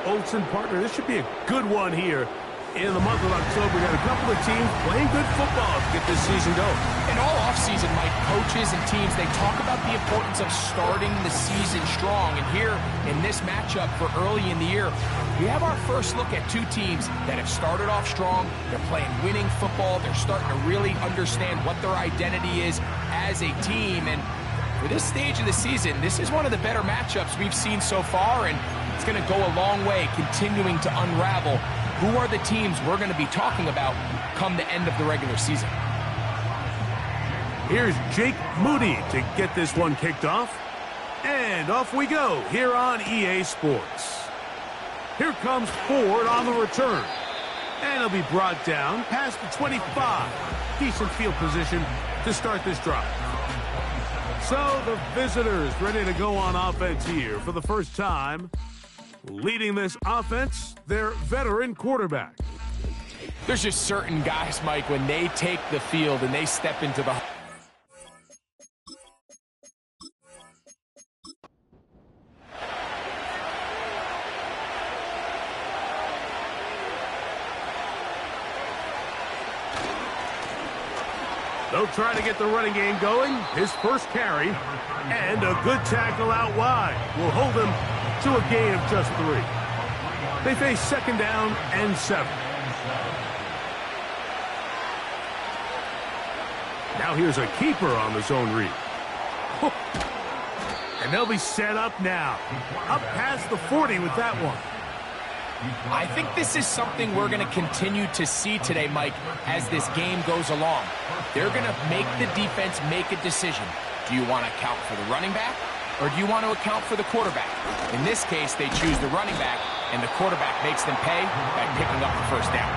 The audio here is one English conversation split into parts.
Olsen, partner, this should be a good one here. In the month of October, we got a couple of teams playing good football to get this season going. And all offseason, Mike, coaches and teams, they talk about the importance of starting the season strong. And here in this matchup for early in the year, we have our first look at two teams that have started off strong. They're playing winning football. They're starting to really understand what their identity is as a team. And for this stage of the season, this is one of the better matchups we've seen so far, and it's going to go a long way continuing to unravel who are the teams we're going to be talking about come the end of the regular season. Here's Jake Moody to get this one kicked off. And off we go here on EA Sports. Here comes Ford on the return. And he'll be brought down past the 25. Decent field position to start this drive. So the visitors ready to go on offense here for the first time. Leading this offense, their veteran quarterback. There's just certain guys, Mike, when they take the field and they step into the... They'll try to get the running game going. His first carry, and a good tackle out wide will hold him to a gain of just 3. They face second down and 7. Now here's a keeper on the zone read. And they'll be set up now. Up past the 40 with that one. I think this is something we're going to continue to see today, Mike, as this game goes along. They're going to make the defense make a decision. Do you want to account for the running back, or do you want to account for the quarterback? In this case, they choose the running back, and the quarterback makes them pay by picking up the first down.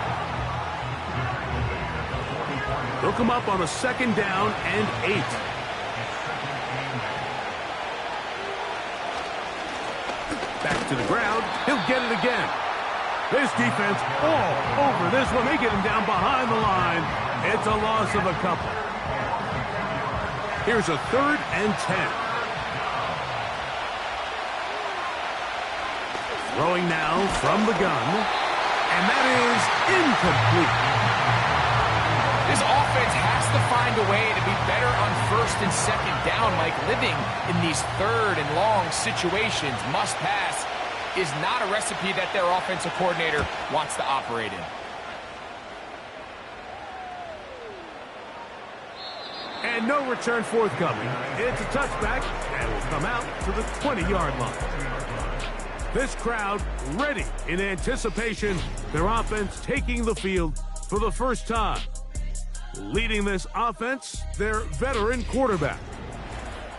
They'll come up on a second down and 8. Back to the ground. He'll get it again. This defense all over this one. They get him down behind the line. It's a loss of a couple. Here's a 3rd and 10. Throwing now from the gun. And that is incomplete. This offense has to find a way to be better on first and second down, Mike. Living in these third and long situations, must pass, is not a recipe that their offensive coordinator wants to operate in. And no return forthcoming. It's a touchback, and will come out to the 20-yard line. This crowd ready in anticipation, their offense taking the field for the first time. Leading this offense, their veteran quarterback.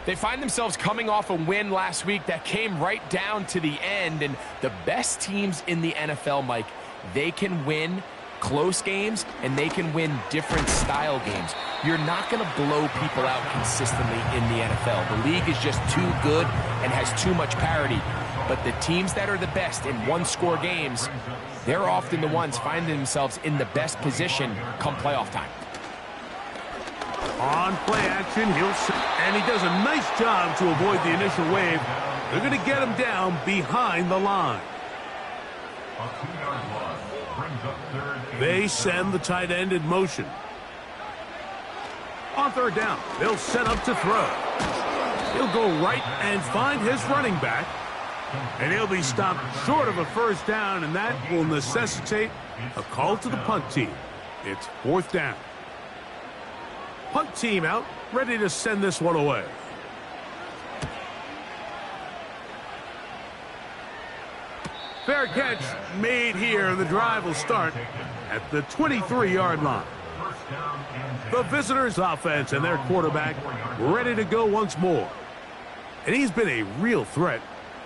They find themselves coming off a win last week that came right down to the end, and the best teams in the NFL, Mike, they can win close games, and they can win different style games. You're not going to blow people out consistently in the NFL. The league is just too good and has too much parity. But the teams that are the best in one-score games, they're often the ones finding themselves in the best position come playoff time. On play action, and he does a nice job to avoid the initial wave. They're going to get him down behind the line. They send the tight end in motion. On 3rd down, they'll set up to throw. He'll go right and find his running back. And he'll be stopped short of a first down, and that will necessitate a call to the punt team. It's 4th down. Punt team out, ready to send this one away. Fair catch made here. The drive will start at the 23-yard line. The visitors' offense and their quarterback ready to go once more. And he's been a real threat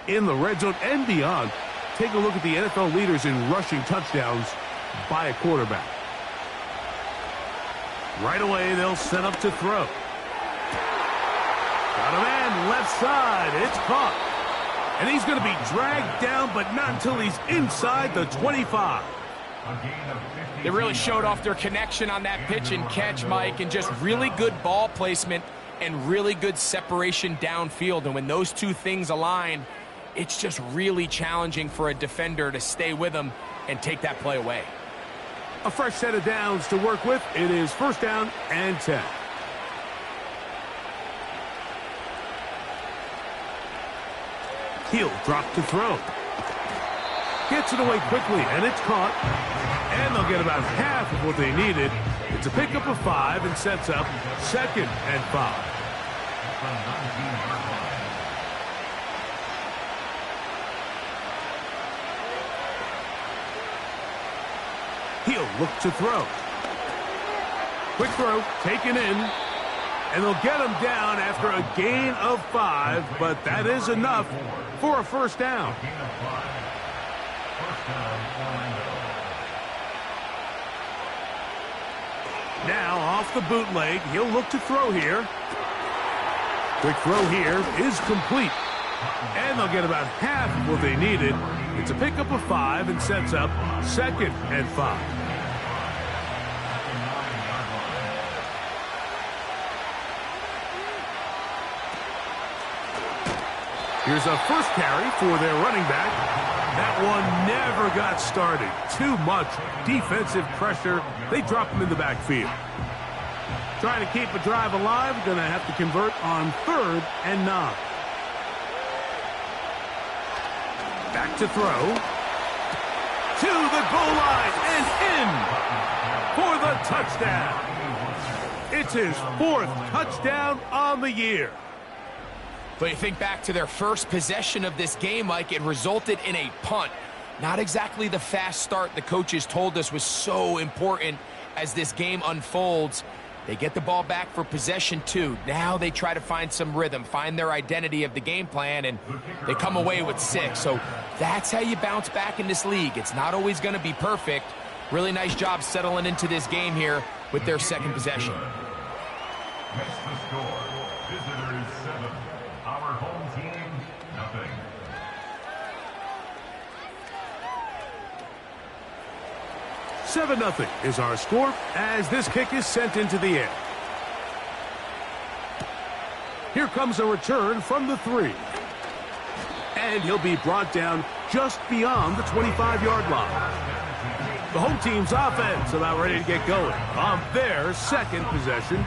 in the red zone and beyond. Take a look at the NFL leaders in rushing touchdowns by a quarterback. Right away, they'll set up to throw. Got a man left side. It's caught. And he's going to be dragged down, but not until he's inside the 25. They really showed off their connection on that pitch and catch, Mike, and just really good ball placement and really good separation downfield. And when those two things align, it's just really challenging for a defender to stay with him and take that play away. A fresh set of downs to work with. It is first down and 10. He'll drop to throw. Gets it away quickly, and it's caught. And they'll get about half of what they needed. It's a pickup of 5 and sets up second and 5. He'll look to throw. Quick throw, taken in. And they'll get him down after a gain of 5, but that is enough for a first down. Now off the bootleg, he'll look to throw here. Quick throw here is complete. And they'll get about half of what they needed. It's a pickup of 5 and sets up second and 5. Here's a first carry for their running back. That one never got started. Too much defensive pressure. They drop him in the backfield. Trying to keep a drive alive. Going to have to convert on 3rd and 9. Back to throw. To the goal line and in for the touchdown. It's his 4th touchdown on the year. But you think back to their first possession of this game, Mike, it resulted in a punt. Not exactly the fast start the coaches told us was so important as this game unfolds. They get the ball back for possession 2. Now they try to find some rhythm, find their identity of the game plan, and they come away with 6. So that's how you bounce back in this league. It's not always going to be perfect. Really nice job settling into this game here with their second possession. That's the score. Visitors 7. Our home team, nothing. "7-0 is our score as this kick is sent into the air. Here comes a return from the 3. And he'll be brought down just beyond the 25-yard line. The home team's offense about ready to get going on their second possession.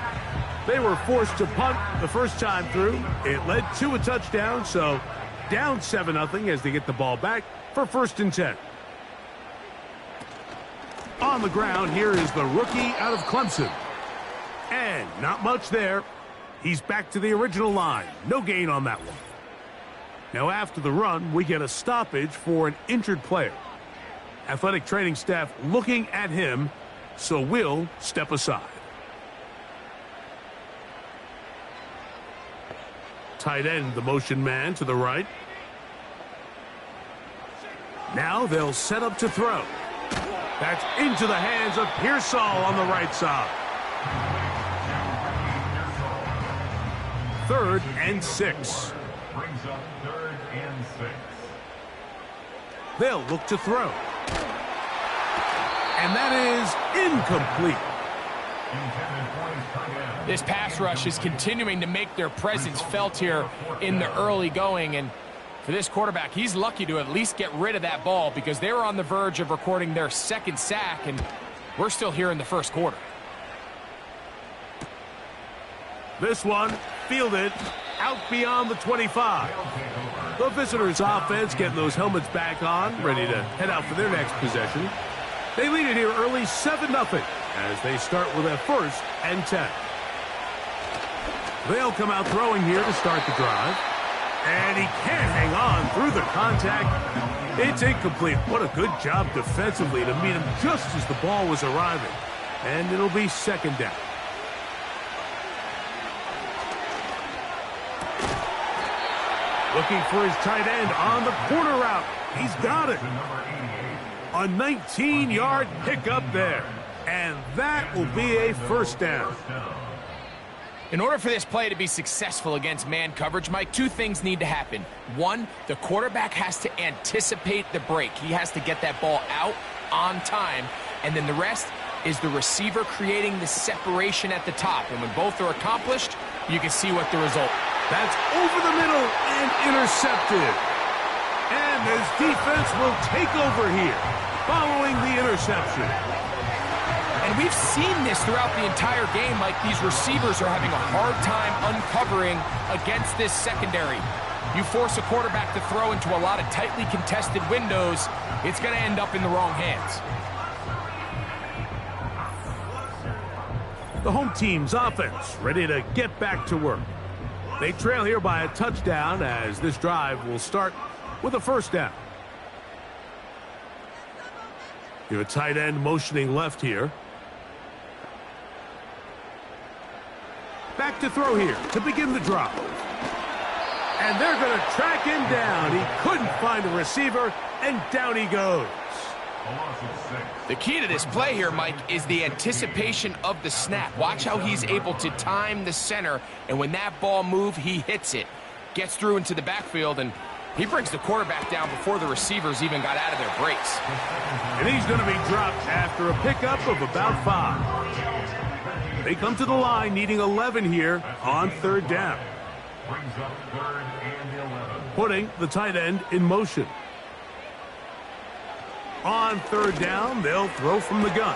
They were forced to punt the first time through. It led to a touchdown, so down 7-0 as they get the ball back for 1st and 10. On the ground, here is the rookie out of Clemson. And not much there. He's back to the original line. No gain on that one. Now after the run, we get a stoppage for an injured player. Athletic training staff looking at him, so we'll step aside. Tight end, the motion man to the right. Now they'll set up to throw. That's into the hands of Pearsall on the right side. 3rd and 6. Brings up 3rd and 6. They'll look to throw. And that is incomplete. This pass rush is continuing to make their presence felt here in the early going. And for this quarterback, he's lucky to at least get rid of that ball because they were on the verge of recording their 2nd sack, and we're still here in the 1st quarter. This one fielded out beyond the 25. The visitors' offense getting those helmets back on, ready to head out for their next possession. They lead it here early 7-0 as they start with a 1st and 10. They'll come out throwing here to start the drive. And he can't hang on through the contact. It's incomplete. What a good job defensively to meet him just as the ball was arriving. And it'll be 2nd down. Looking for his tight end on the corner route. He's got it. A 19-yard pickup there. And that will be a 1st down. In order for this play to be successful against man coverage, Mike, 2 things need to happen. 1, the quarterback has to anticipate the break. He has to get that ball out on time. And then the rest is the receiver creating the separation at the top. And when both are accomplished, you can see what the result. That's over the middle and intercepted. And this defense will take over here, following the interception. And we've seen this throughout the entire game, Mike. These receivers are having a hard time uncovering against this secondary. You force a quarterback to throw into a lot of tightly contested windows, it's going to end up in the wrong hands. The home team's offense ready to get back to work. They trail here by a touchdown as this drive will start with a first down. You have a tight end motioning left here. Back to throw here to begin the drop. And they're going to track him down. He couldn't find a receiver, and down he goes. The key to this play here, Mike, is the anticipation of the snap. Watch how he's able to time the center, and when that ball moves, he hits it. Gets through into the backfield, and he brings the quarterback down before the receivers even got out of their breaks. And he's going to be dropped after a pickup of about 5. They come to the line needing 11 here on third down. Brings up 3rd and 11. Putting the tight end in motion. On third down, they'll throw from the gun.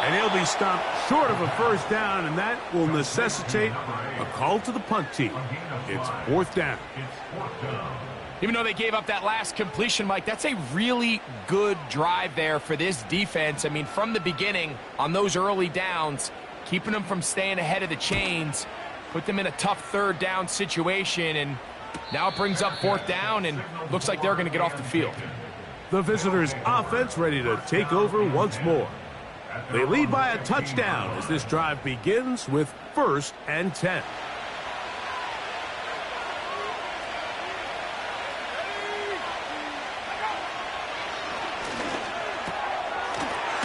And he'll be stopped short of a first down, and that will necessitate a call to the punt team. It's 4th down. Even though they gave up that last completion, Mike, that's a really good drive there for this defense. I mean, from the beginning, on those early downs, keeping them from staying ahead of the chains, put them in a tough third down situation, and now it brings up 4th down, and looks like they're going to get off the field. The visitors' offense ready to take over once more. They lead by a touchdown as this drive begins with 1st and 10.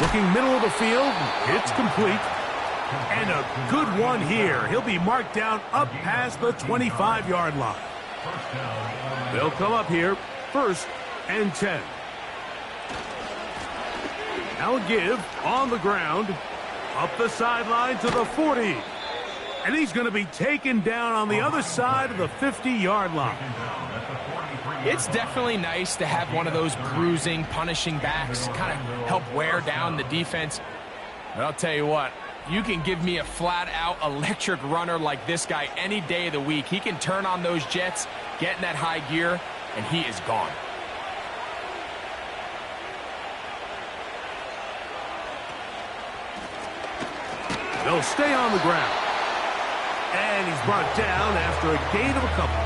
Looking middle of the field, it's complete. And a good one here. He'll be marked down up past the 25-yard line. They'll come up here, 1st and 10. Now a give on the ground, up the sideline to the 40. And he's going to be taken down on the other side of the 50-yard line. It's definitely nice to have one of those bruising, punishing backs kind of help wear down the defense. But I'll tell you what, you can give me a flat-out electric runner like this guy any day of the week. He can turn on those jets, get in that high gear, and he is gone. They'll stay on the ground. And he's brought down after a gain of a couple.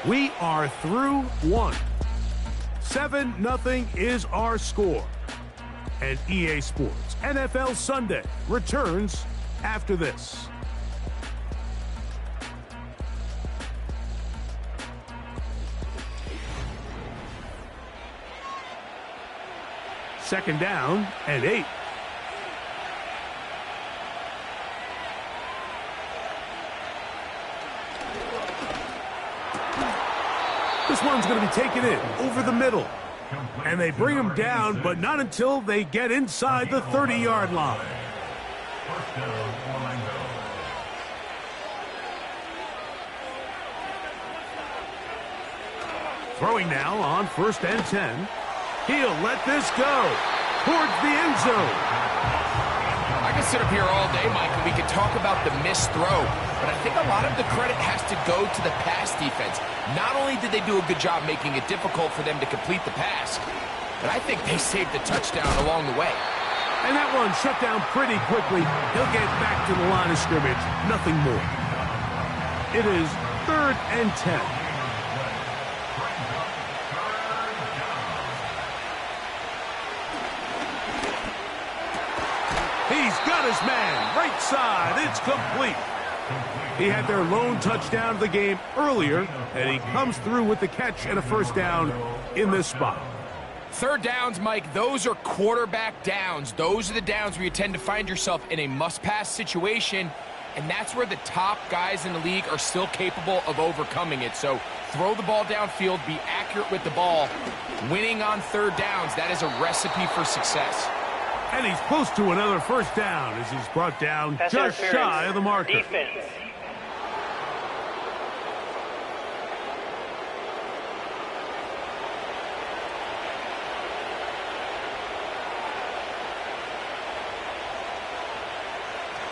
We are through 1. 7-0 is our score. And EA Sports NFL Sunday returns after this. Second down and 8. This one's going to be taken in over the middle. And they bring him down, but not until they get inside the 30-yard line. Throwing now on 1st and 10. He'll let this go towards the end zone. I can sit up here all day, Mike, and we can talk about the missed throw, but I think a lot of the credit has to go to the pass defense. Not only did they do a good job making it difficult for them to complete the pass, but I think they saved the touchdown along the way. And that one shut down pretty quickly. He'll get back to the line of scrimmage, nothing more. It is 3rd and 10. He's got his man, right side, it's complete. He had their lone touchdown of the game earlier, and he comes through with the catch and a first down in this spot. Third downs, Mike, those are quarterback downs. Those are the downs where you tend to find yourself in a must-pass situation, and that's where the top guys in the league are still capable of overcoming it. So throw the ball downfield, be accurate with the ball. Winning on third downs, that is a recipe for success. And he's close to another first down as he's brought down Pass just interference. shy of the marker. Defense.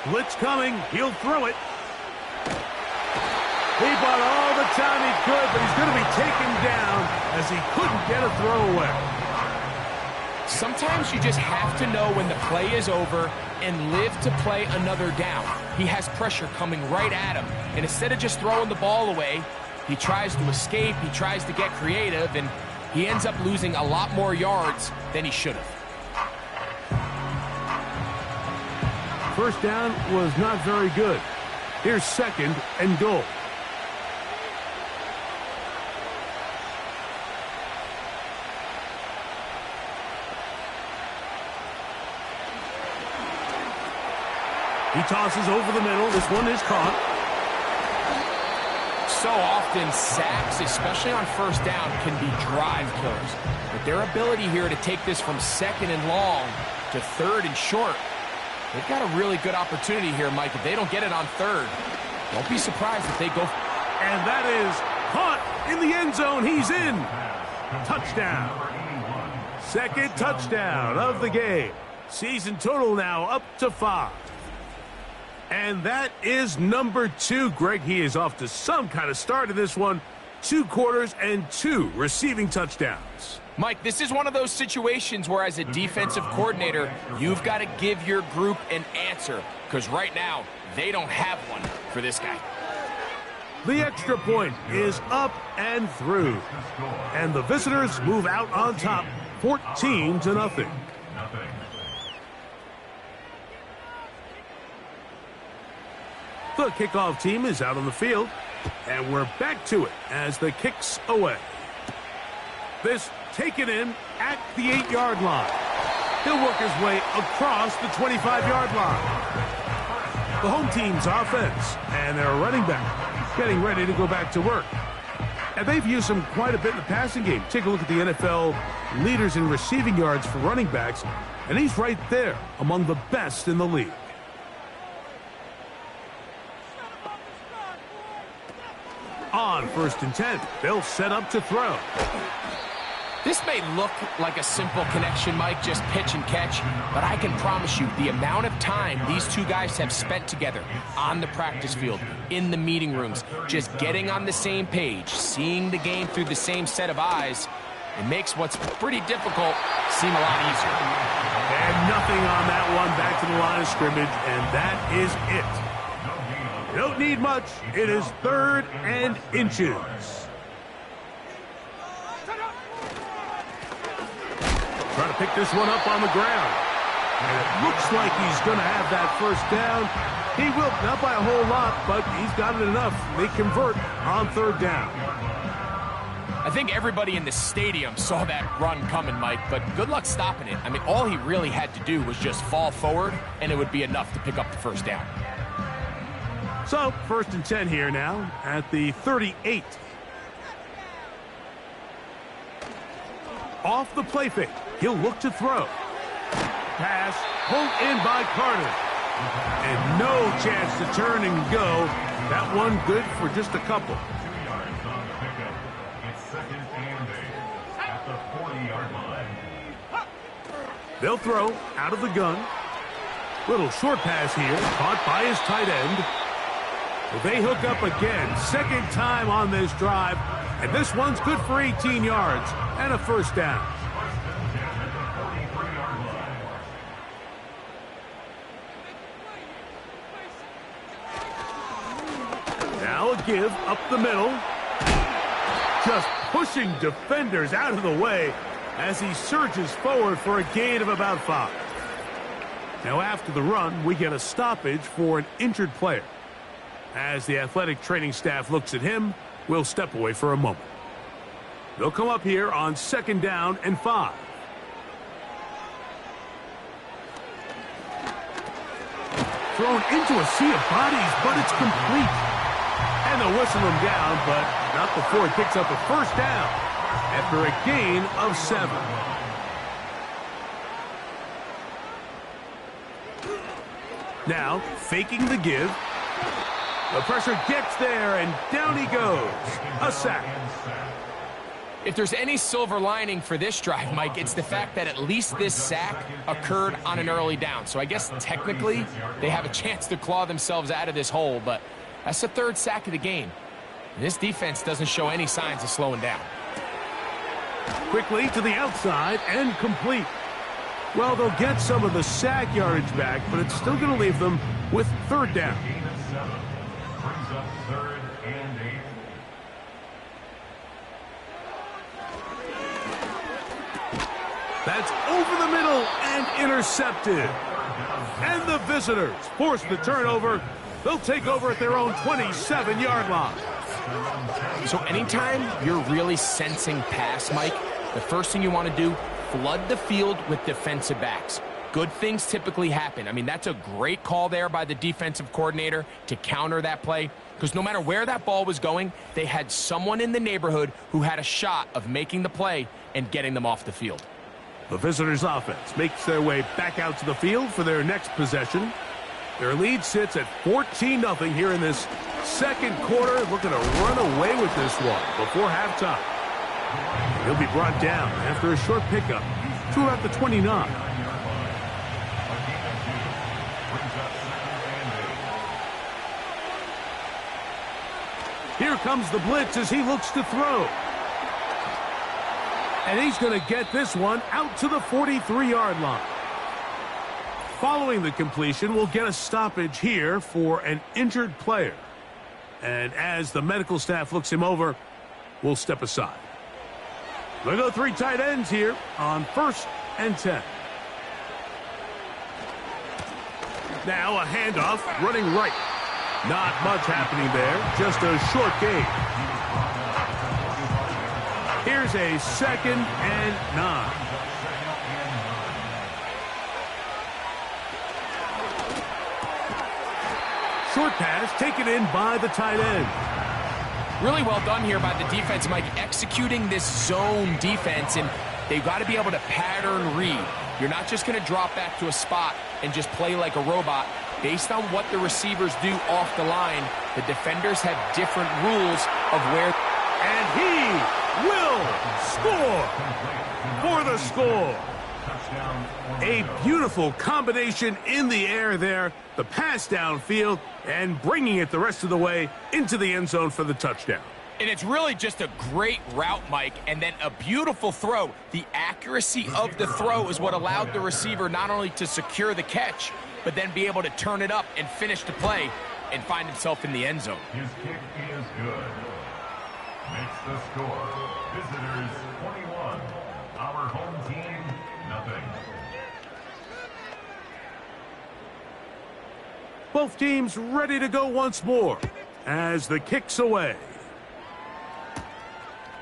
Blitz coming. He'll throw it. He bought all the time he could, but he's going to be taken down as he couldn't get a throw away. Sometimes you just have to know when the play is over and live to play another down. He has pressure coming right at him, and instead of just throwing the ball away, he tries to escape, he tries to get creative, and he ends up losing a lot more yards than he should have. First down was not very good. Here's 2nd and goal. He tosses over the middle. This one is caught. So often, sacks, especially on first down, can be drive killers. But their ability here to take this from 2nd and long to 3rd and short, they've got a really good opportunity here, Mike. If they don't get it on 3rd, don't be surprised if they go. And that is caught in the end zone. He's in. Touchdown. 2nd touchdown of the game. Season total now up to 5. And that is number 2. Greg, he is off to some kind of start in this one. 2 quarters and 2 receiving touchdowns. Mike, this is one of those situations where as a defensive coordinator, you've got to give your group an answer, because right now, they don't have one for this guy. The extra point is up and through. And the visitors move out on top, 14-0. The kickoff team is out on the field, and we're back to it as the kick's away. This taken in at the 8-yard line. He'll work his way across the 25-yard line. The home team's offense and their running back getting ready to go back to work. And they've used him quite a bit in the passing game. Take a look at the NFL leaders in receiving yards for running backs, and he's right there among the best in the league. On 1st and 10, they'll set up to throw. This may look like a simple connection, Mike, just pitch and catch, but I can promise you the amount of time these two guys have spent together on the practice field, in the meeting rooms, just getting on the same page, seeing the game through the same set of eyes, it makes what's pretty difficult seem a lot easier. And nothing on that one, back to the line of scrimmage, and that is it. Don't need much. It is 3rd and inches. Trying to pick this one up on the ground. And it looks like he's going to have that first down. He will, not by a whole lot, but he's got it enough. They convert on 3rd down. I think everybody in the stadium saw that run coming, Mike, but good luck stopping it. I mean, all he really had to do was just fall forward, and it would be enough to pick up the first down. So, 1st and 10 here now at the 38. Off the play fake. He'll look to throw. Pass pulled in by Carter. And no chance to turn and go. That one good for just a couple. 2 yards on the pickup. It's 2nd and 8 at the 40-yard line. They'll throw out of the gun. Little short pass here, caught by his tight end. Well, they hook up again, 2nd time on this drive, and this one's good for 18 yards and a first down. Now a give up the middle. Just pushing defenders out of the way as he surges forward for a gain of about 5. Now after the run, we get a stoppage for an injured player. As the athletic training staff looks at him, we'll step away for a moment. They'll come up here on 2nd down and 5. Thrown into a sea of bodies, but it's complete. And they'll whistle him down, but not before he picks up a first down after a gain of 7. Now, faking the give. The pressure gets there, and down he goes. A sack. If there's any silver lining for this drive, Mike, it's the fact that at least this sack occurred on an early down. So I guess technically they have a chance to claw themselves out of this hole, but that's the third sack of the game. And this defense doesn't show any signs of slowing down. Quickly to the outside and complete. Well, they'll get some of the sack yardage back, but it's still going to leave them with third down. Brings up 3rd and 8. That's over the middle and intercepted. And the visitors force the turnover. They'll take over at their own 27-yard line. So anytime you're really sensing pass, Mike, the first thing you want to do, flood the field with defensive backs. Good things typically happen. I mean, that's a great call there by the defensive coordinator to counter that play, because no matter where that ball was going, they had someone in the neighborhood who had a shot of making the play and getting them off the field. The visitors' offense makes their way back out to the field for their next possession. Their lead sits at 14-0 here in this second quarter, looking to run away with this one before halftime. He'll be brought down after a short pickup to about the 29. Here comes the blitz as he looks to throw. And he's going to get this one out to the 43-yard line. Following the completion, we'll get a stoppage here for an injured player. And as the medical staff looks him over, we'll step aside. They'll go 3 tight ends here on 1st and 10. Now a handoff running right. Not much happening there, just a short gain. Here's a 2nd and 9. Short pass taken in by the tight end. Really well done here by the defense, Mike, executing this zone defense, and they've got to be able to pattern read. You're not just going to drop back to a spot and just play like a robot. Based on what the receivers do off the line, the defenders have different rules of where. And he will score for the score. A beautiful combination in the air there. The pass downfield and bringing it the rest of the way into the end zone for the touchdown. And it's really just a great route, Mike, and then a beautiful throw. The accuracy of the throw is what allowed the receiver not only to secure the catch, but then be able to turn it up and finish the play and find himself in the end zone. His kick is good. Makes the score. Visitors 21. Our home team, nothing. Both teams ready to go once more as the kick's away.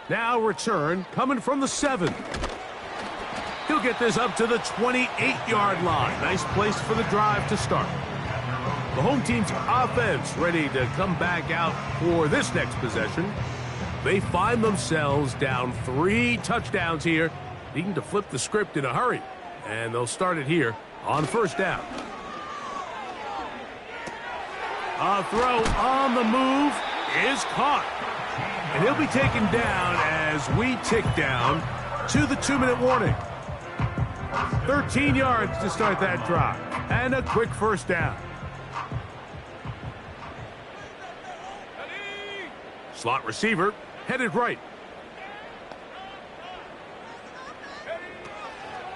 Now return coming from the 7. He'll get this up to the 28-yard line. Nice place for the drive to start. The home team's offense ready to come back out for this next possession. They find themselves down 3 touchdowns here, needing to flip the script in a hurry. And they'll start it here on 1st down. A throw on the move is caught. And he'll be taken down as we tick down to the 2-minute warning. 13 yards to start that drive. And a quick 1st down. Slot receiver headed right.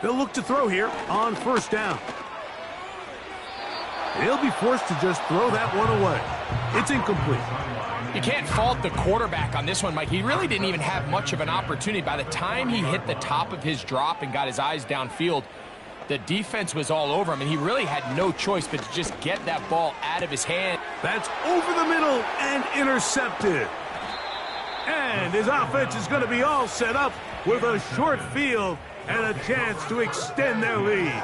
They'll look to throw here on 1st down. He'll be forced to just throw that one away. It's incomplete. You can't fault the quarterback on this one, Mike. He really didn't even have much of an opportunity. By the time he hit the top of his drop and got his eyes downfield, the defense was all over him, and he really had no choice but to just get that ball out of his hand. That's over the middle and intercepted. And his offense is going to be all set up with a short field and a chance to extend their lead.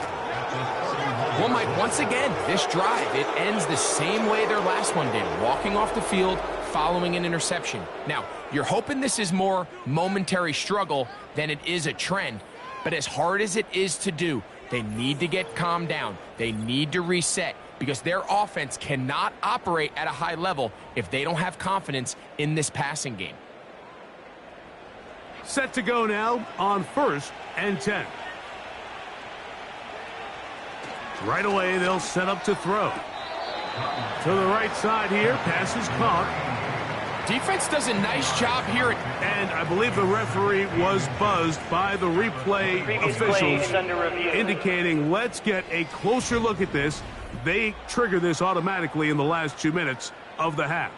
Well, Mike, once again, this drive, it ends the same way their last one did, walking off the field, following an interception. Now, you're hoping this is more momentary struggle than it is a trend, but as hard as it is to do, they need to get calmed down. They need to reset. because their offense cannot operate at a high level if they don't have confidence in this passing game. Set to go now on 1st and 10. Right away, they'll set up to throw. To the right side here, pass is caught. Defense does a nice job here. And I believe the referee was buzzed by the replay officials, indicating let's get a closer look at this. They trigger this automatically in the last 2 minutes of the half.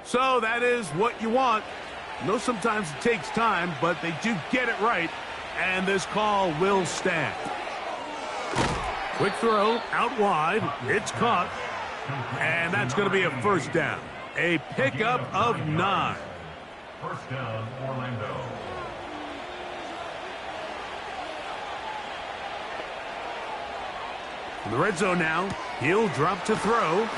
So that is what you want. I know sometimes it takes time, but they do get it right, and this call will stand. Quick throw, out wide, it's caught, and that's going to be a first down. A pickup of 9. First down, Orlando. In the red zone now, he'll drop to throw.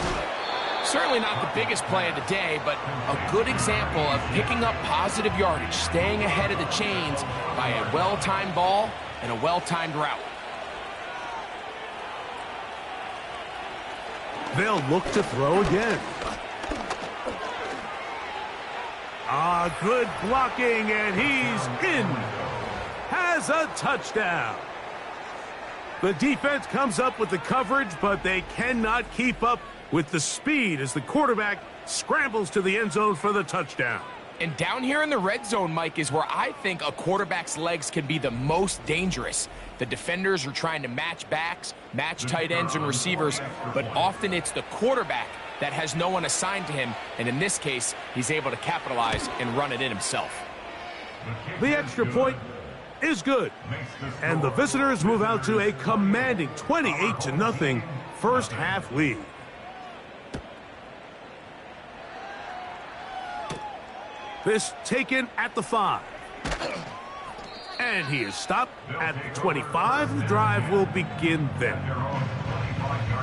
Certainly not the biggest play of the day, but a good example of picking up positive yardage, staying ahead of the chains by a well-timed ball and a well-timed route. They'll look to throw again. Good blocking, and he's in. Has a touchdown. The defense comes up with the coverage, but they cannot keep up with the speed as the quarterback scrambles to the end zone for the touchdown. And down here in the red zone, Mike, is where I think a quarterback's legs can be the most dangerous. The defenders are trying to match backs, match tight ends and receivers, but often it's the quarterback that has no one assigned to him, and in this case, he's able to capitalize and run it in himself. The extra point is good, and the visitors move out to a commanding 28-0 first half lead. This taken at the 5. And he is stopped at the 25. The drive will begin then.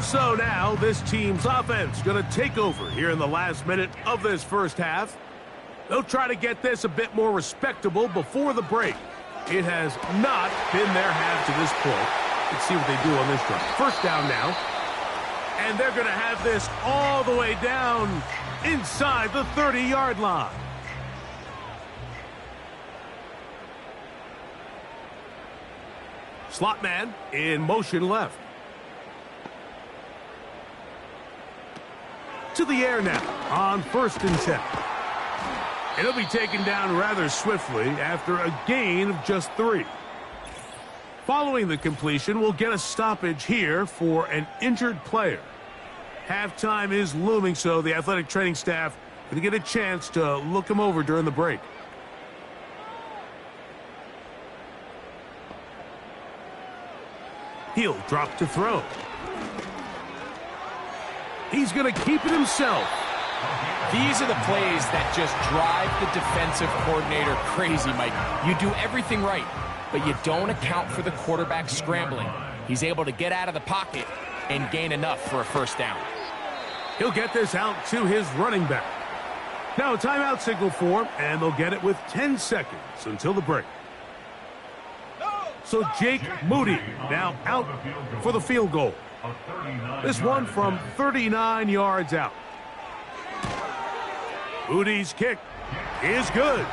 So now this team's offense going to take over here in the last minute of this first half. They'll try to get this a bit more respectable before the break. It has not been their half to this point. Let's see what they do on this drive. First down now. And they're going to have this all the way down inside the 30-yard line. Slot man in motion left. To the air now on 1st and 10. It'll be taken down rather swiftly after a gain of just 3. Following the completion, we'll get a stoppage here for an injured player. Halftime is looming, so the athletic training staff going to get a chance to look him over during the break. He'll drop to throw. He's going to keep it himself. These are the plays that just drive the defensive coordinator crazy, Mike. You do everything right, but you don't account for the quarterback scrambling. He's able to get out of the pocket and gain enough for a first down. He'll get this out to his running back. Now a timeout signal for him, and they'll get it with 10 seconds until the break. So Jake Moody now out for the field goal. This one from 39 yards out. Moody's kick is good.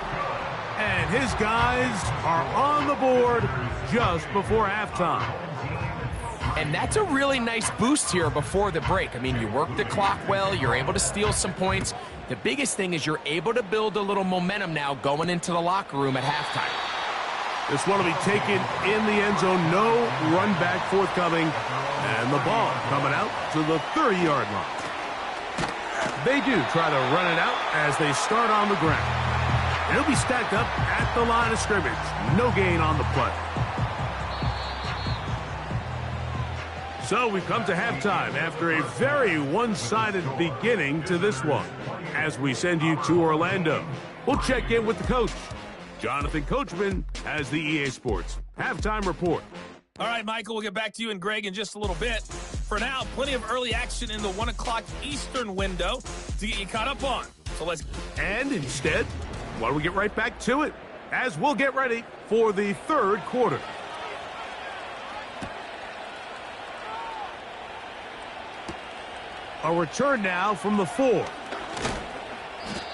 And his guys are on the board just before halftime. And that's a really nice boost here before the break. I mean, you work the clock well, you're able to steal some points. The biggest thing is you're able to build a little momentum now going into the locker room at halftime. This one will be taken in the end zone. No run back forthcoming. And the ball coming out to the 30-yard line. They do try to run it out as they start on the ground. And it'll be stacked up at the line of scrimmage. No gain on the play. So we've come to halftime after a very one-sided beginning to this one. As we send you to Orlando, we'll check in with the coach. Jonathan Coachman has the EA Sports Halftime Report. All right, Michael, we'll get back to you and Greg in just a little bit. For now, plenty of early action in the 1 o'clock Eastern window to get you caught up on. So let's... And instead, why don't we get right back to it as we'll get ready for the third quarter. A return now from the 4.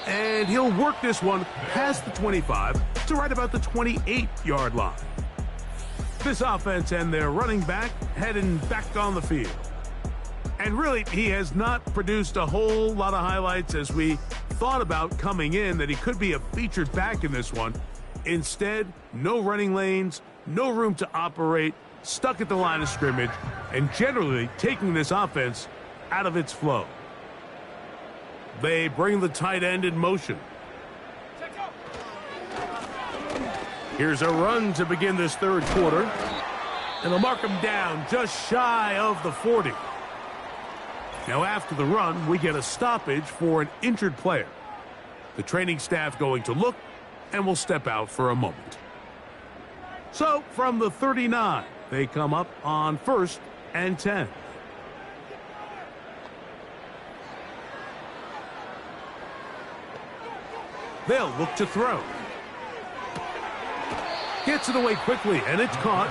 And he'll work this one past the 25 to right about the 28-yard line. This offense and their running back heading back on the field. And really, he has not produced a whole lot of highlights as we thought about coming in that he could be a featured back in this one. Instead, no running lanes, no room to operate, stuck at the line of scrimmage, and generally taking this offense out of its flow. They bring the tight end in motion. Here's a run to begin this third quarter. And they'll mark him down just shy of the 40. Now after the run, we get a stoppage for an injured player. The training staff going to look and will step out for a moment. So from the 39, they come up on 1st and 10. They'll look to throw. Gets it away quickly, and it's caught.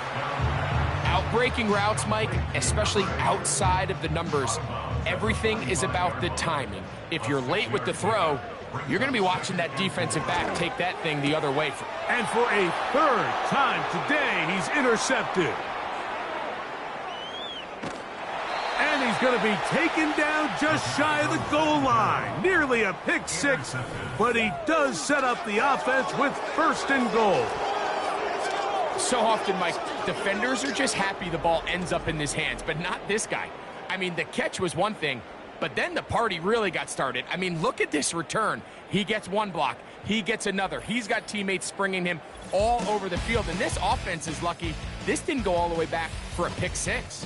Outbreaking routes, Mike, especially outside of the numbers, everything is about the timing. If you're late with the throw, you're going to be watching that defensive back take that thing the other way. And for a third time today, he's intercepted. And he's going to be taken down just shy of the goal line. Nearly a pick six, but he does set up the offense with 1st and goal. So often, Mike, defenders are just happy the ball ends up in his hands, but not this guy. I mean, the catch was one thing, but then the party really got started. I mean, look at this return. He gets one block. He gets another. He's got teammates springing him all over the field, and this offense is lucky this didn't go all the way back for a pick six.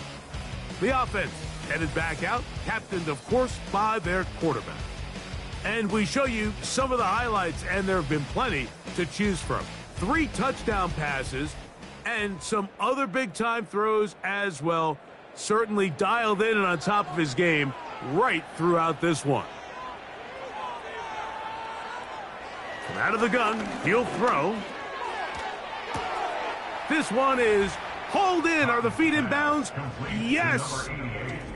The offense headed back out, captained, of course, by their quarterback. And we show you some of the highlights, and there have been plenty to choose from. 3 touchdown passes and some other big-time throws as well. Certainly dialed in and on top of his game right throughout this one. From out of the gun, he'll throw. This one is hauled in. Are the feet in bounds? Yes,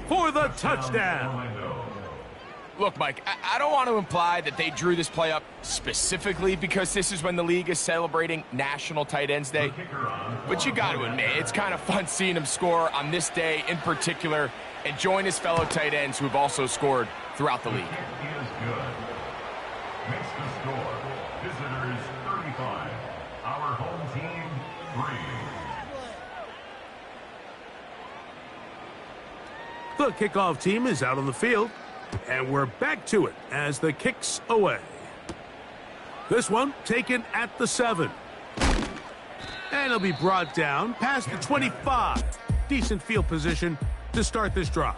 for the touchdown. Look, Mike, I don't want to imply that they drew this play up specifically because this is when the league is celebrating National Tight Ends Day. But you got to admit, it's kind of fun seeing him score on this day in particular and join his fellow tight ends who have also scored throughout the league. He is good. Makes the score. Visitors 35. Our home team 3. The kickoff team is out on the field. And we're back to it as the kick's away. This one taken at the 7. And it'll be brought down past the 25. Decent field position to start this drive.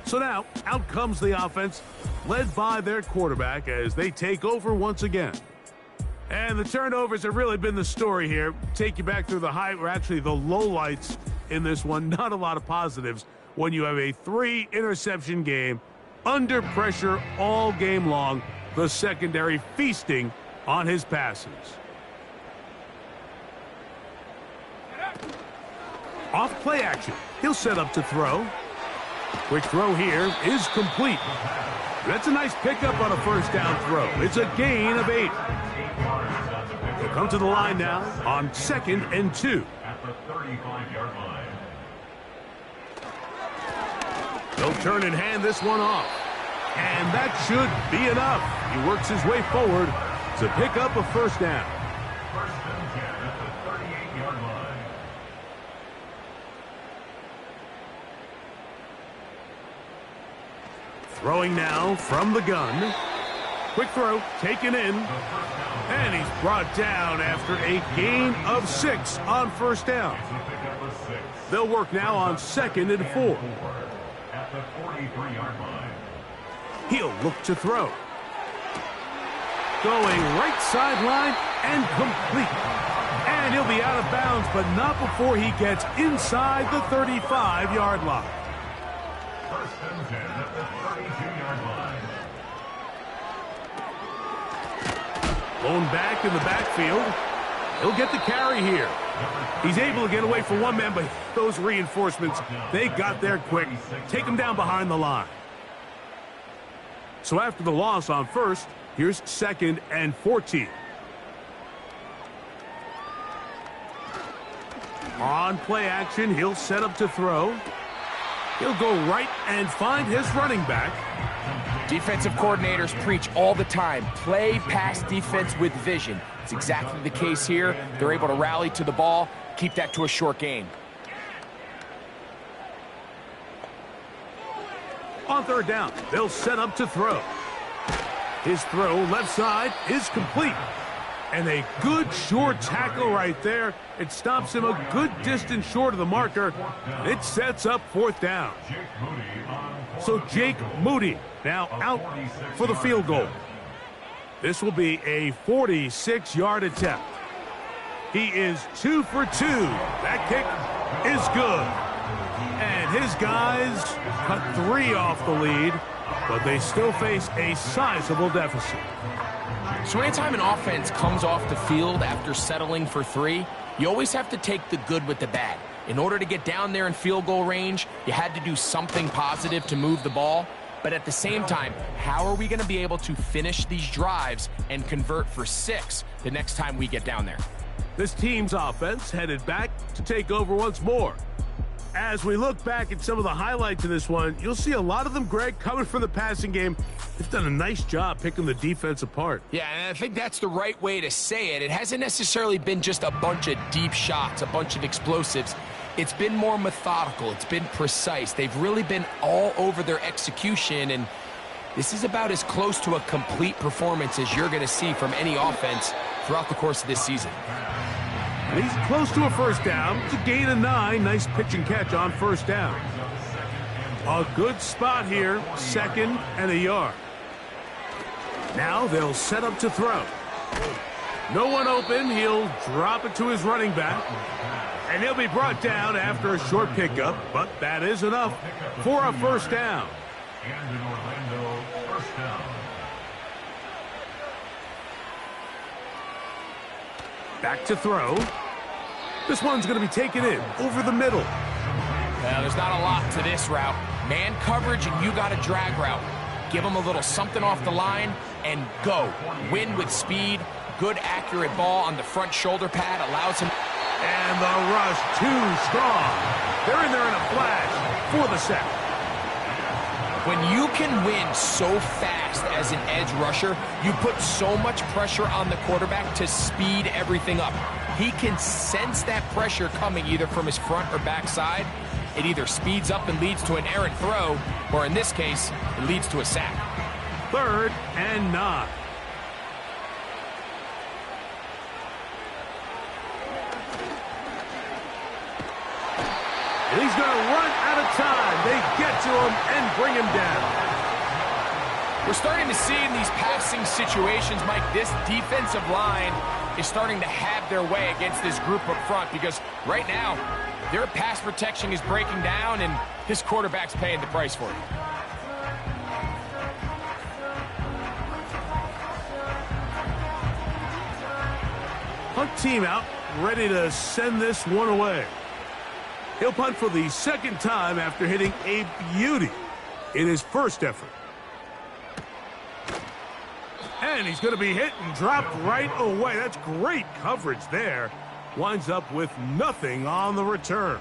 So now, out comes the offense, led by their quarterback as they take over once again. And the turnovers have really been the story here. Take you back through the the lowlights in this one. Not a lot of positives when you have a 3-interception game, under pressure all game long, the secondary feasting on his passes. Off play action. He'll set up to throw. Quick throw here is complete. That's a nice pickup on a 1st down throw. It's a gain of 8. He'll come to the line now on 2nd and 2. At the 35-yard line. He'll turn and hand this one off. And that should be enough. He works his way forward to pick up a 1st down. 1st and 10 at the 38-yard line. Throwing now from the gun. Quick throw taken in. And he's brought down after a gain of 6 on 1st down. They'll work now on 2nd and 4. At the 43-yard line. He'll look to throw. Going right sideline and complete. And he'll be out of bounds, but not before he gets inside the 35-yard line. 1st and 10 at the 32-yard line. Blown back in the backfield. He'll get the carry here. He's able to get away from one man, but those reinforcements, they got there quick. Take him down behind the line. So after the loss on first, here's 2nd and 14. On play action, he'll set up to throw. He'll go right and find his running back. Defensive coordinators preach all the time, play pass defense with vision. It's exactly the case here. They're able to rally to the ball, keep that to a short game. On 3rd down, they'll set up to throw. His throw left side is complete. And a good short tackle right there. It stops him a good distance short of the marker. It sets up 4th down. So Jake Moody now out for the field goal. This will be a 46-yard attempt. He is 2 for 2. That kick is good. And his guys cut 3 off the lead, but they still face a sizable deficit. So anytime an offense comes off the field after settling for 3, you always have to take the good with the bad. In order to get down there in field goal range, you had to do something positive to move the ball. But at the same time, how are we going to be able to finish these drives and convert for 6 the next time we get down there? This team's offense headed back to take over once more. As we look back at some of the highlights of this one, you'll see a lot of them, Greg, coming from the passing game. They've done a nice job picking the defense apart. Yeah, and I think that's the right way to say it. It hasn't necessarily been just a bunch of deep shots, a bunch of explosives. It's been more methodical. It's been precise. They've really been all over their execution, and this is about as close to a complete performance as you're going to see from any offense throughout the course of this season. And he's close to a 1st down. It's a gain of 9. Nice pitch and catch on 1st down. A good spot here. 2nd and a yard. Now they'll set up to throw. No one open. He'll drop it to his running back. And he'll be brought down after a short pickup, but that is enough for a 1st down. And in Orlando, 1st down. Back to throw. This one's going to be taken in over the middle. Well, there's not a lot to this route. Man coverage, and you got a drag route. Give him a little something off the line and go. Win with speed. Good, accurate ball on the front shoulder pad allows him. And the rush too strong. They're in there in a flash for the sack. When you can win so fast as an edge rusher, you put so much pressure on the quarterback to speed everything up. He can sense that pressure coming either from his front or back side. It either speeds up and leads to an errant throw, or in this case, it leads to a sack. 3rd and 9. And he's going to run out of time. They get to him and bring him down. We're starting to see in these passing situations, Mike, this defensive line is starting to have their way against this group up front because right now, their pass protection is breaking down and this quarterback's paying the price for it. Punt team out, ready to send this one away. He'll punt for the 2nd time after hitting a beauty in his first effort. And he's going to be hit and dropped right away. That's great coverage there. Winds up with nothing on the return.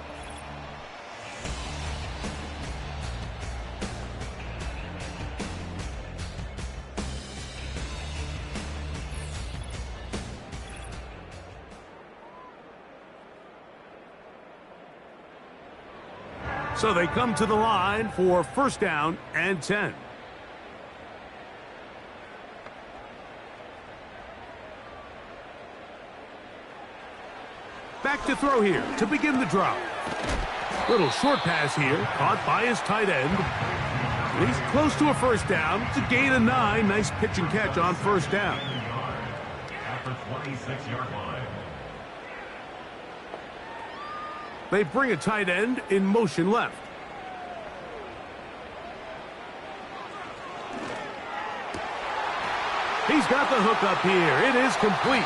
So they come to the line for 1st down and 10. Back to throw here to begin the drop. Little short pass here, caught by his tight end. And he's close to a 1st down. It's a gain of 9. Nice pitch and catch on 1st down. At the 26-yard line. They bring a tight end in motion left. He He's got the hook up here. It is complete.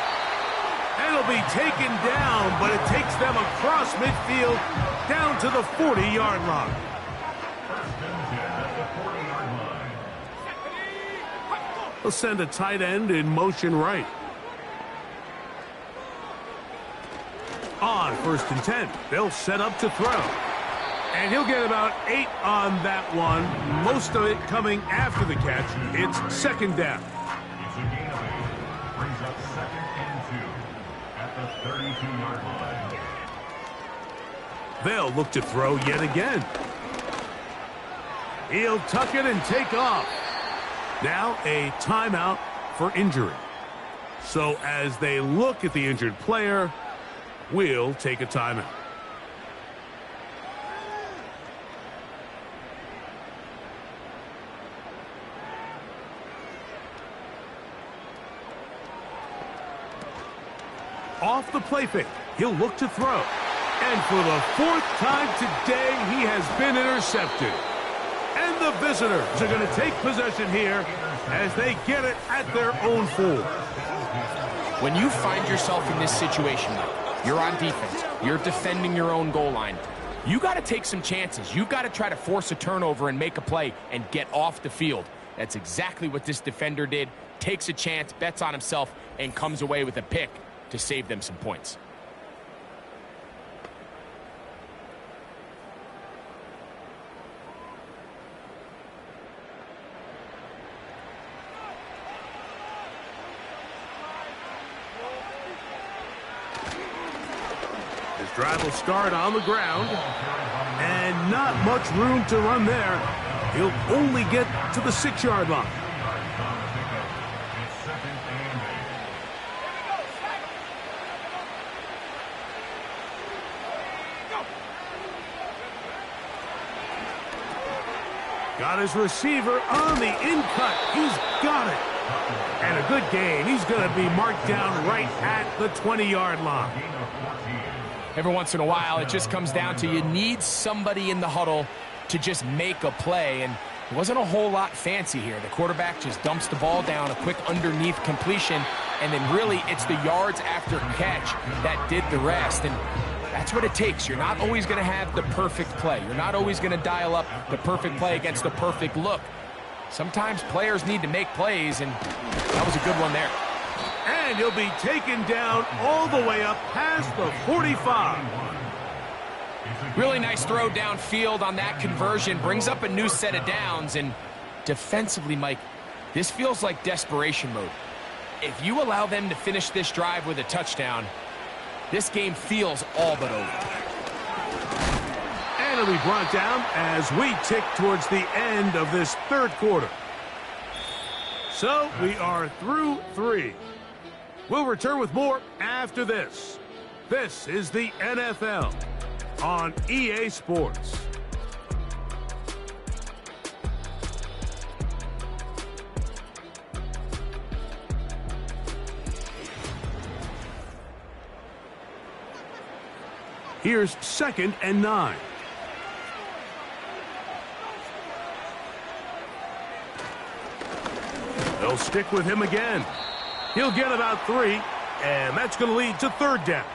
And it'll be taken down, but it takes them across midfield down to the 40-yard line. They'll send a tight end in motion right. On 1st and 10, they'll set up to throw. And he'll get about 8 on that one, most of it coming after the catch. It's 2nd down. It's a gain of 8. Brings up 2nd and 2 at the 32-yard line. They'll look to throw yet again. He'll tuck it and take off. Now a timeout for injury. So as they look at the injured player, we'll take a timeout. Off the play fake, he'll look to throw. And for the 4th time today, he has been intercepted. And the visitors are going to take possession here as they get it at their own 4. When you find yourself in this situation, you're on defense, you're defending your own goal line, you got to take some chances. You got to try to force a turnover and make a play and get off the field. That's exactly what this defender did. Takes a chance, bets on himself, and comes away with a pick to save them some points. His drive will start on the ground, and not much room to run there. He'll only get to the 6-yard line. Got his receiver on the in-cut. He's got it. And a good gain. He's going to be marked down right at the 20-yard line. Every once in a while, it just comes down to you need somebody in the huddle to just make a play. And it wasn't a whole lot fancy here. The quarterback just dumps the ball down, a quick underneath completion, and then really it's the yards after catch that did the rest. And that's what it takes. You're not always going to have the perfect play. You're not always going to dial up the perfect play against the perfect look. Sometimes players need to make plays, and that was a good one there. And he'll be taken down all the way up past the 45. Really nice throw downfield on that conversion. Brings up a new set of downs, and defensively, Mike, this feels like desperation mode. If you allow them to finish this drive with a touchdown, this game feels all but over. And it'll be brought down as we tick towards the end of this 3rd quarter. So we are through 3. We'll return with more after this. This is the NFL on EA Sports. Here's 2nd and 9. They'll stick with him again. He'll get about 3, and that's going to lead to 3rd down.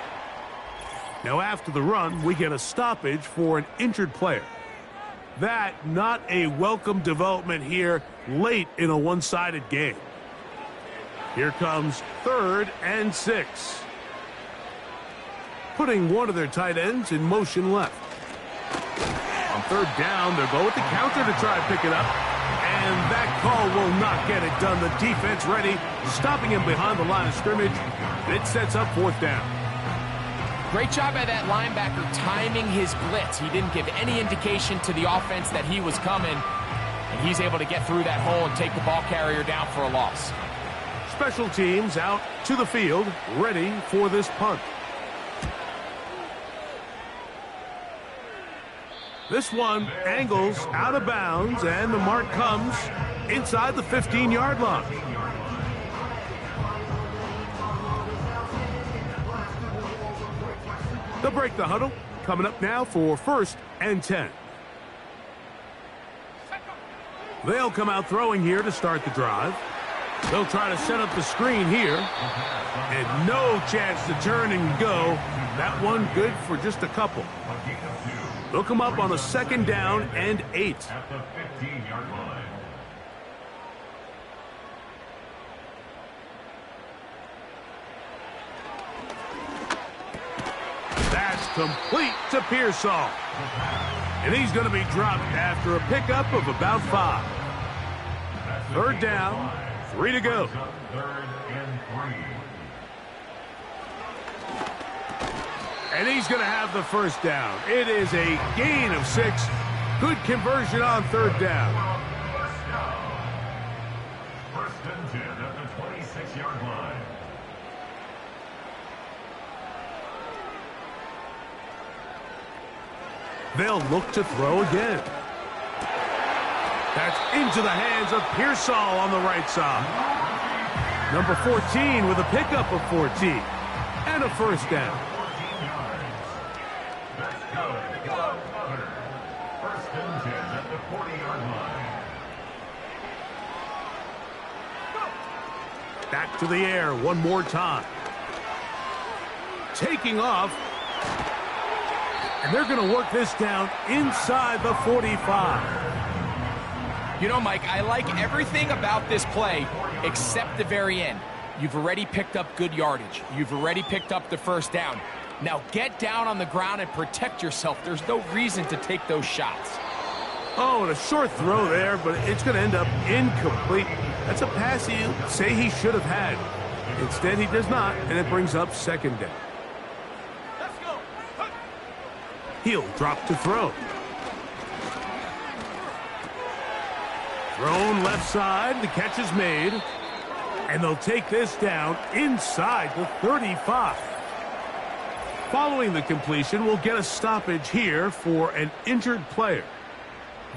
Now after the run, we get a stoppage for an injured player. That not a welcome development here late in a one-sided game. Here comes 3rd and 6. Putting one of their tight ends in motion left. On 3rd down, they'll go with the counter to try and pick it up. And that call will not get it done. The defense ready, stopping him behind the line of scrimmage. It sets up 4th down. Great job by that linebacker timing his blitz. He didn't give any indication to the offense that he was coming. And he's able to get through that hole and take the ball carrier down for a loss. Special teams out to the field, ready for this punt. This one angles out of bounds, and the mark comes inside the 15-yard line. They'll break the huddle. Coming up now for 1st and 10. They'll come out throwing here to start the drive. They'll try to set up the screen here. And no chance to turn and go. That one good for just a couple. They'll come up on a 2nd down and 8. At the 15-yard line. That's complete to Pearsall. And he's going to be dropped after a pickup of about 5. 3rd down, 3 to go. 3rd and 3. And he's going to have the 1st down. It is a gain of 6. Good conversion on 3rd down. 1st and 10 at the 26-yard line. They'll look to throw again. That's into the hands of Pearsall on the right side. Number 14 with a pickup of 14. And a 1st down. 14 yards. That's good. Covered. 1st and 10 at the 40-yard line. Back to the air one more time. Taking off. And they're going to work this down inside the 45. You know, Mike, I like everything about this play except the very end. You've already picked up good yardage. You've already picked up the 1st down. Now get down on the ground and protect yourself. There's no reason to take those shots. Oh, and a short throw there, but it's going to end up incomplete. That's a pass you say he should have had. Instead, he does not, and it brings up 2nd down. He'll drop to throw. Thrown left side. The catch is made. And they'll take this down inside the 35. Following the completion, we'll get a stoppage here for an injured player.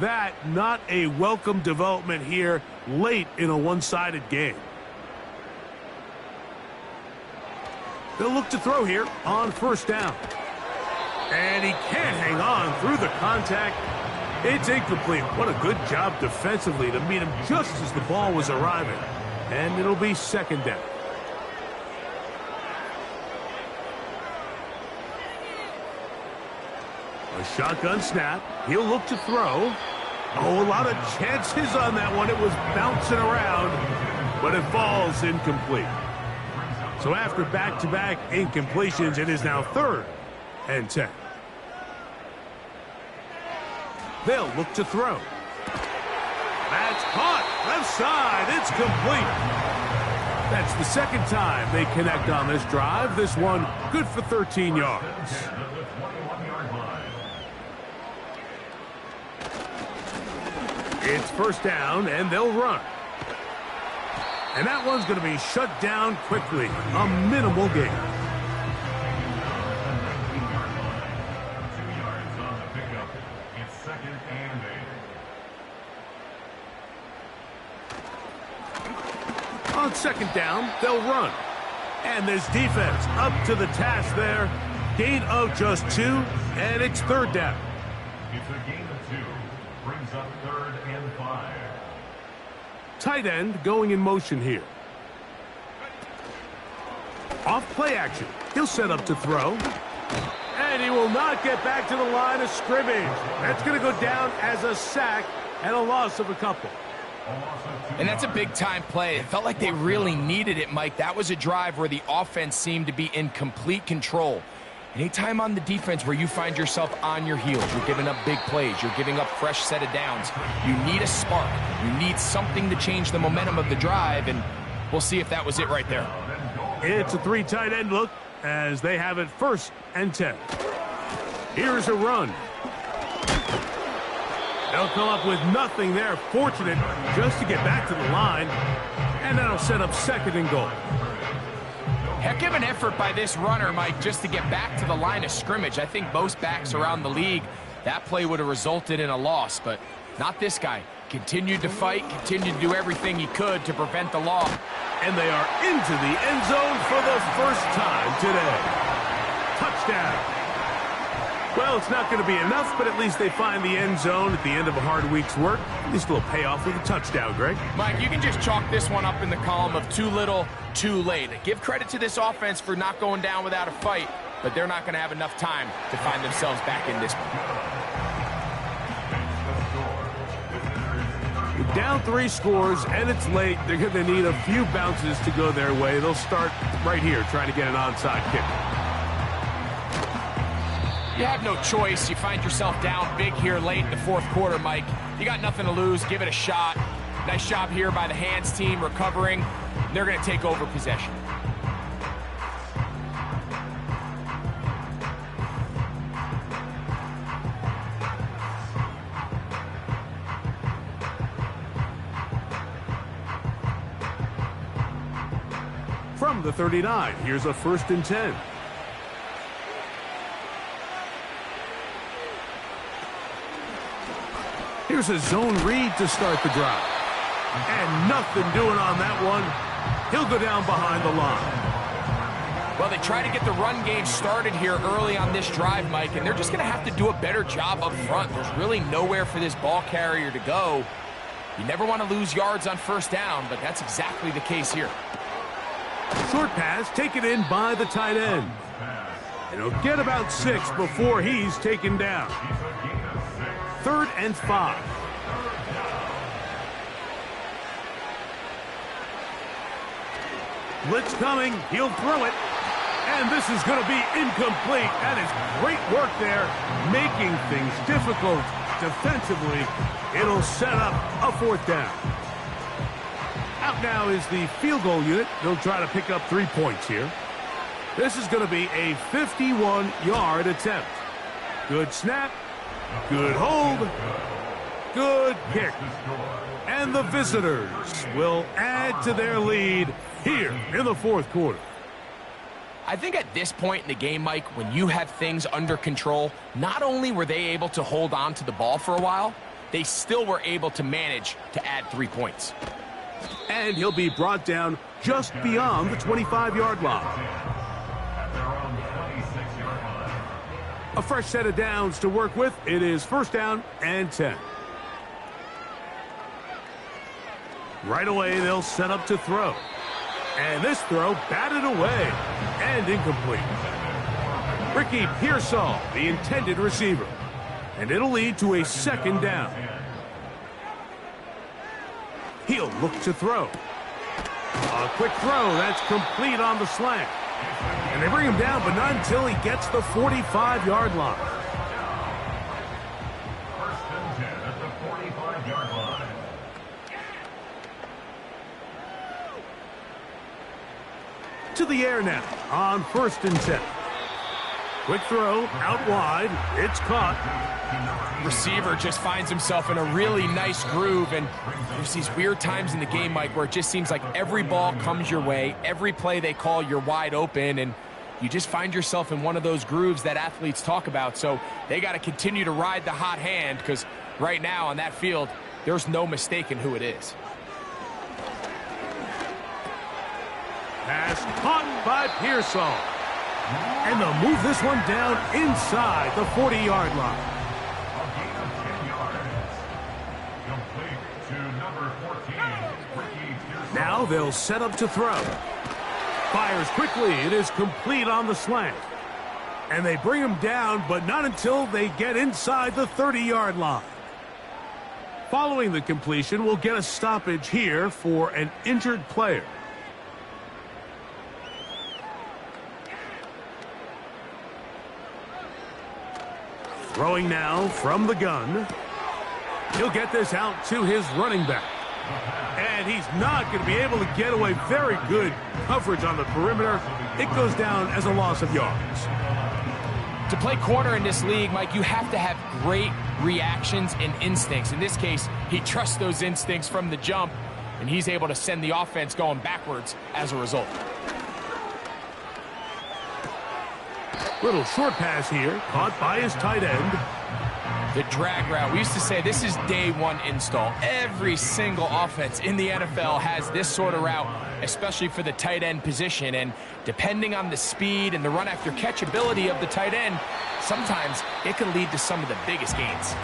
That not a welcome development here late in a one-sided game. They'll look to throw here on 1st down. And he can't hang on through the contact. It's incomplete. What a good job defensively to meet him just as the ball was arriving. And it'll be 2nd down. A shotgun snap. He'll look to throw. Oh, a lot of chances on that one. It was bouncing around, but it falls incomplete. So after back-to-back incompletions, it is now 3rd and 10. They'll look to throw. That's caught. Left side. It's complete. That's the 2nd time they connect on this drive. This one good for 13 yards. It's 1st down, and they'll run. And that one's going to be shut down quickly. A minimal gain. On 2nd down, they'll run. And this defense up to the task there. Gain of just 2, and it's 3rd down. It's a gain of 2. Brings up 3rd and 5. Tight end going in motion here. Off play action. He'll set up to throw. And he will not get back to the line of scrimmage. That's going to go down as a sack and a loss of a couple. And that's a big-time play. It felt like they really needed it, Mike. That was a drive where the offense seemed to be in complete control. Anytime on the defense where you find yourself on your heels, you're giving up big plays, you're giving up fresh set of downs, you need a spark. You need something to change the momentum of the drive, and we'll see if that was it right there. It's a 3 tight end look as they have it 1st and 10. Here's a run. They'll come up with nothing there. Fortunate just to get back to the line. And that'll set up 2nd and goal. Heck of an effort by this runner, Mike, just to get back to the line of scrimmage. I think most backs around the league, that play would have resulted in a loss, but not this guy. Continued to fight, continued to do everything he could to prevent the loss. And they are into the end zone for the first time today. Touchdown. Well, it's not going to be enough, but at least they find the end zone at the end of a hard week's work. At least a little payoff with a touchdown, Greg. Mike, you can just chalk this one up in the column of too little, too late. Give credit to this offense for not going down without a fight, but they're not going to have enough time to find themselves back in this one. Down 3 scores, and it's late. They're going to need a few bounces to go their way. They'll start right here trying to get an onside kick. You have no choice. You find yourself down big here late in the fourth quarter, Mike. You got nothing to lose. Give it a shot. Nice job here by the hands team recovering. They're going to take over possession. From the 39, here's a 1st and 10. Here's a zone read to start the drive. And nothing doing on that one. He'll go down behind the line. Well, they try to get the run game started here early on this drive, Mike, and they're just going to have to do a better job up front. There's really nowhere for this ball carrier to go. You never want to lose yards on 1st down, but that's exactly the case here. Short pass taken in by the tight end. And he'll get about 6 before he's taken down. 3rd and 5. Blitz coming. He'll throw it. And this is going to be incomplete. That is great work there, making things difficult defensively. It'll set up a 4th down. Out now is the field goal unit. They'll try to pick up 3 points here. This is going to be a 51-yard attempt. Good snap. Good hold. Good kick. And the visitors will add to their lead here in the 4th quarter. I think at this point in the game, Mike, when you have things under control, not only were they able to hold on to the ball for a while, they still were able to manage to add 3 points. And he'll be brought down just beyond the 25-yard line. A fresh set of downs to work with. It is 1st down and 10. Right away, they'll set up to throw. And this throw batted away and incomplete. Ricky Pearsall, the intended receiver. And it'll lead to a 2nd down. He'll look to throw. A quick throw. That's complete on the slant. And they bring him down, but not until he gets the 45-yard line. 1st and 10 at the 45-yard line. To the air now on 1st and 10. Quick throw out wide. It's caught. Receiver just finds himself in a really nice groove, and there's these weird times in the game, Mike, where it just seems like every ball comes your way, every play they call, you're wide open, and you just find yourself in one of those grooves that athletes talk about. So they got to continue to ride the hot hand, because right now on that field, there's no mistaking who it is. Pass caught by Pearsall. And they'll move this one down inside the 40-yard line. Now they'll set up to throw. Fires quickly. It is complete on the slant. And they bring him down, but not until they get inside the 30-yard line. Following the completion, we'll get a stoppage here for an injured player. Throwing now from the gun. He'll get this out to his running back. And he's not going to be able to get away. Very good coverage on the perimeter. It goes down as a loss of yards. To play corner in this league, Mike, you have to have great reactions and instincts. In this case, he trusts those instincts from the jump, and he's able to send the offense going backwards as a result. Little short pass here, caught by his tight end. The drag route. We used to say this is day one install. Every single offense in the NFL has this sort of route, especially for the tight end position. And depending on the speed and the run after catch ability of the tight end, sometimes it can lead to some of the biggest gains.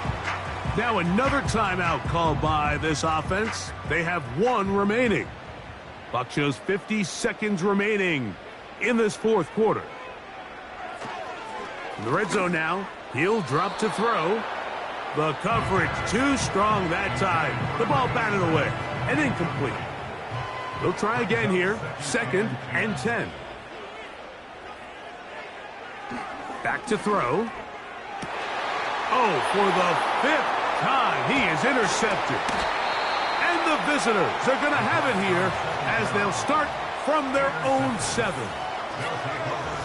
Now another timeout called by this offense. They have one remaining. Clock shows 50 seconds remaining in this fourth quarter. In the red zone now, he'll drop to throw. The coverage too strong that time. The ball batted away and incomplete. They'll try again here. 2nd and 10. Back to throw. Oh, for the 5th time, he is intercepted. And the visitors are going to have it here as they'll start from their own 7.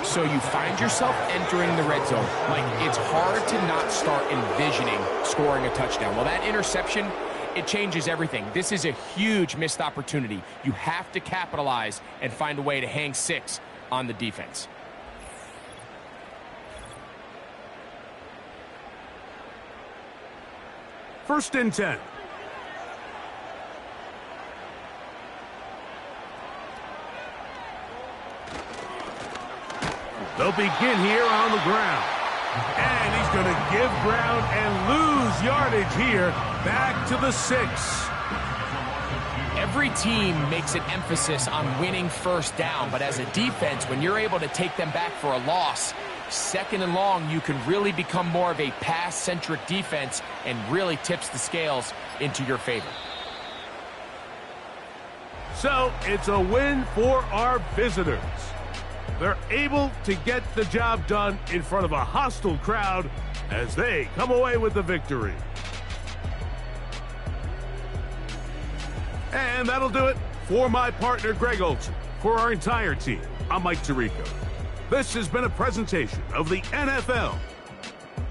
So you find yourself entering the red zone. Like, it's hard to not start envisioning scoring a touchdown. Well, that interception, it changes everything. This is a huge missed opportunity. You have to capitalize and find a way to hang 6 on the defense. First and 10. They'll begin here on the ground. And he's going to give ground and lose yardage here. Back to the 6. Every team makes an emphasis on winning first down, but as a defense, when you're able to take them back for a loss, 2nd and long, you can really become more of a pass-centric defense and really tips the scales into your favor. So it's a win for our visitors. They're able to get the job done in front of a hostile crowd as they come away with the victory. And that'll do it for my partner, Greg Olson. For our entire team, I'm Mike Tirico. This has been a presentation of the NFL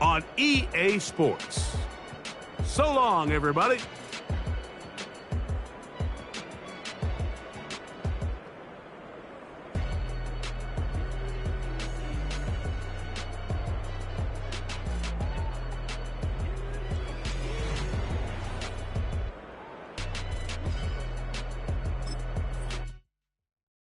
on EA Sports. So long, everybody.